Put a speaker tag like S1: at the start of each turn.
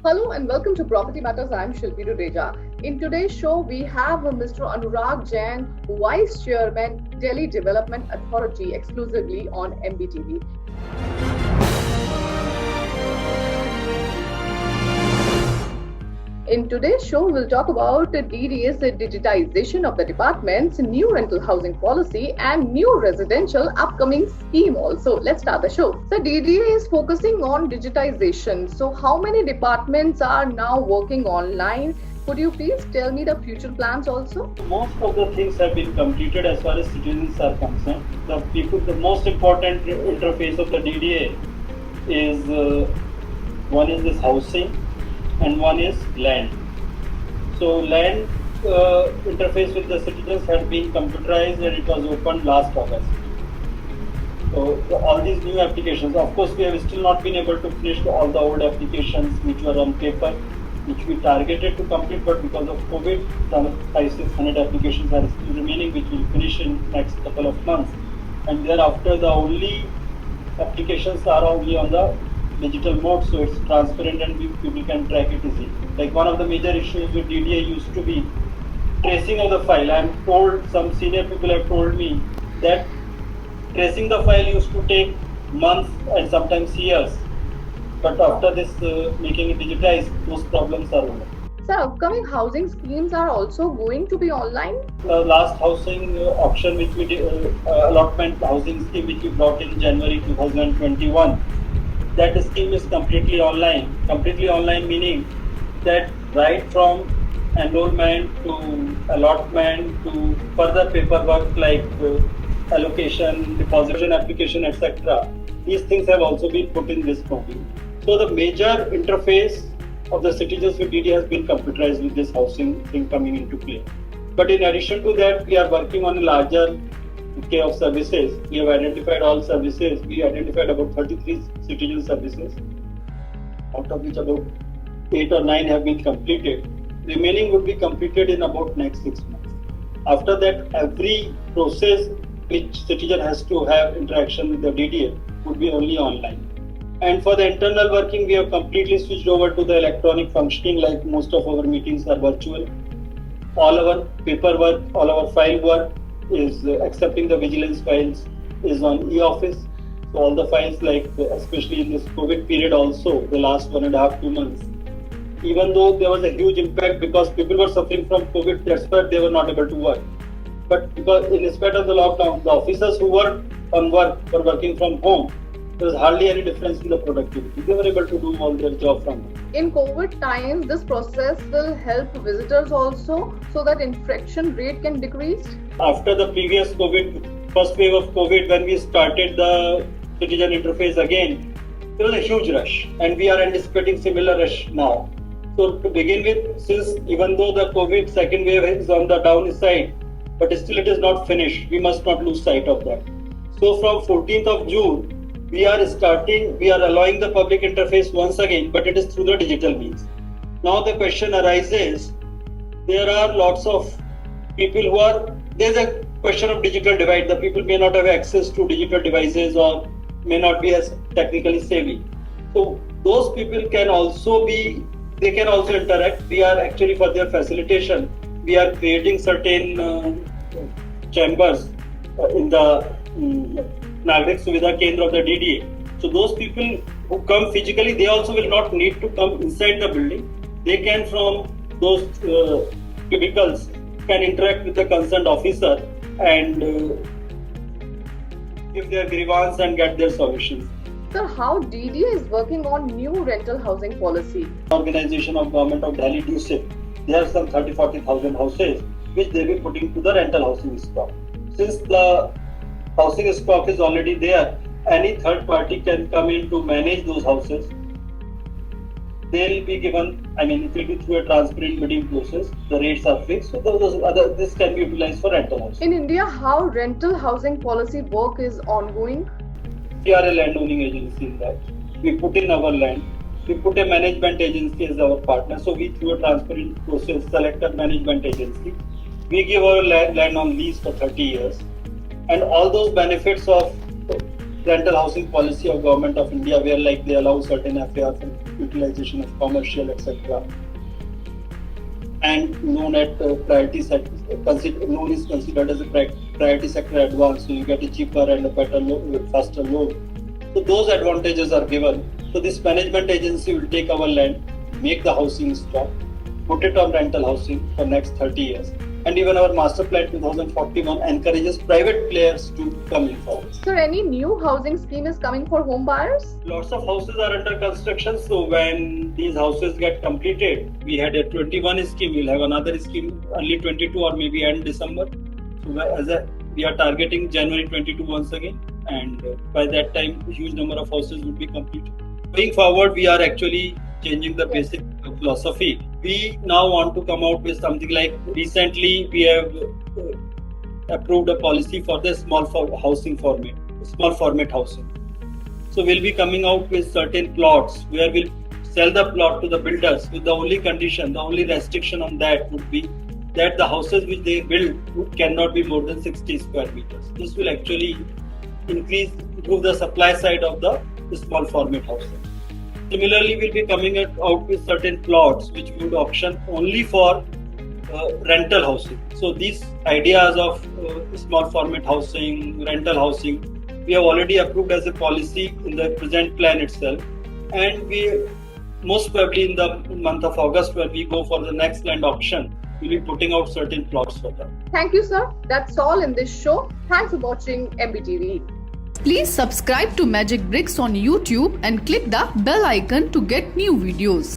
S1: Hello and welcome to Property Matters. I'm Shilpi Dudeja. In today's show, we have Mr. Anurag Jain, Vice Chairman, Delhi Development Authority, exclusively on MBTV. In today's show, we'll talk about DDA's digitization of the departments, new rental housing policy, and new residential upcoming scheme also. Let's start the show. So, DDA is focusing on digitization. So, how many departments are now working online? Could you please tell me the future plans also?
S2: Most of the things have been completed as far as citizens are concerned. The most important interface of the DDA is one is this housing and one is land. So land interface with the citizens had been computerized and it was opened last August. So all these new applications, of course, we have still not been able to finish all the old applications which were on paper, which we targeted to complete, but because of COVID, some 500-600 applications are still remaining, which will finish in next couple of months. And thereafter, the only applications are only on the digital mode, so it's transparent and people can track it easily. Like one of the major issues with DDA used to be tracing of the file. I'm told, some senior people have told me that tracing the file used to take months and sometimes years. But after this making it digitized, those problems are over.
S1: So, upcoming housing schemes are also going to be online?
S2: The last housing auction which we did, allotment housing scheme which we brought in January 2021, that scheme is completely online. Completely online meaning that right from enrollment to allotment to further paperwork like allocation, deposition application, etc. These things have also been put in this program. So the major interface of the citizens with DD has been computerized with this housing thing coming into play. But in addition to that, we are working on a larger bouquet of services. We have identified all services. We identified about 33 citizen services, out of which about 8 or 9 have been completed. Remaining would be completed in about next 6 months. After that, every process which citizen has to have interaction with the DDA would be only online. And for the internal working, we have completely switched over to the electronic functioning, like most of our meetings are virtual. All our paperwork, all our file work is accepting the vigilance files is on e-office. So all the files, like especially in this COVID period also, the last 1.5 2 months, even though there was a huge impact because people were suffering from COVID, that's why they were not able to work. But because in spite of the lockdown, the officers who were on work were working from home. There was hardly any difference in the productivity. They were able to do all their job from home.
S1: In COVID times, this process will help visitors also so that infection rate can decrease.
S2: After the previous COVID, first wave of COVID, when we started the citizen interface again, there was a huge rush, and we are anticipating similar rush now. So to begin with, since even though the COVID second wave is on the downside, but still it is not finished, we must not lose sight of that. So from 14th of June, we are allowing the public interface once again, but it is through the digital means. Now the question arises, there are lots of people there's a question of digital divide. The people may not have access to digital devices or may not be as technically savvy. So those people can also interact. We are actually, for their facilitation, we are creating certain chambers in the Nagrik Suvidha Kendra of the DDA. So those people who come physically, they also will not need to come inside the building. They can, from those cubicles, can interact with the concerned officer and give their grievance and get their solutions.
S1: Sir, how DDA is working on new rental housing policy?
S2: Organization of Government of Delhi, DUSIP, they have some 30,000-40,000 houses which they will be putting to the rental housing stock. Since the housing stock is already there, any third party can come in to manage those houses. They'll be given, it will be through a transparent bidding process. The rates are fixed, so this can be utilized for rental housing.
S1: In India, how rental housing policy work is ongoing?
S2: We are a landowning agency in that. We put in our land. We put a management agency as our partner. So we, through a transparent process, select a management agency. We give our land on lease for 30 years. And all those benefits of rental housing policy of Government of India, where like they allow certain FAR for utilization of commercial, etc. And loan at priority sector, loan is considered as a priority sector advance, so you get a cheaper and a better faster loan. So those advantages are given. So this management agency will take our land, make the housing stock, put it on rental housing for next 30 years. And even our master plan 2041 encourages private players to come in forward.
S1: Sir, any new housing scheme is coming for home buyers?
S2: Lots of houses are under construction, so when these houses get completed, we had a 21 scheme, we'll have another scheme early 22 or maybe end December. So we are targeting January 22 once again, and by that time, a huge number of houses will be completed. Going forward, we are actually changing the basic philosophy. We now want to come out with something like, recently we have approved a policy for the small format housing. So we'll be coming out with certain plots where we'll sell the plot to the builders with the only condition, the only restriction on that would be that the houses which they build cannot be more than 60 square meters. This will actually improve the supply side of the small format housing. Similarly, we'll be coming out with certain plots which we would auction only for rental housing. So these ideas of small format housing, rental housing, we have already approved as a policy in the present plan itself. And we most probably in the month of August, when we go for the next land auction, we'll be putting out certain plots for them.
S1: Thank you, sir. That's all in this show. Thanks for watching MBTV.
S3: Please subscribe to Magic Bricks on YouTube and click the bell icon to get new videos.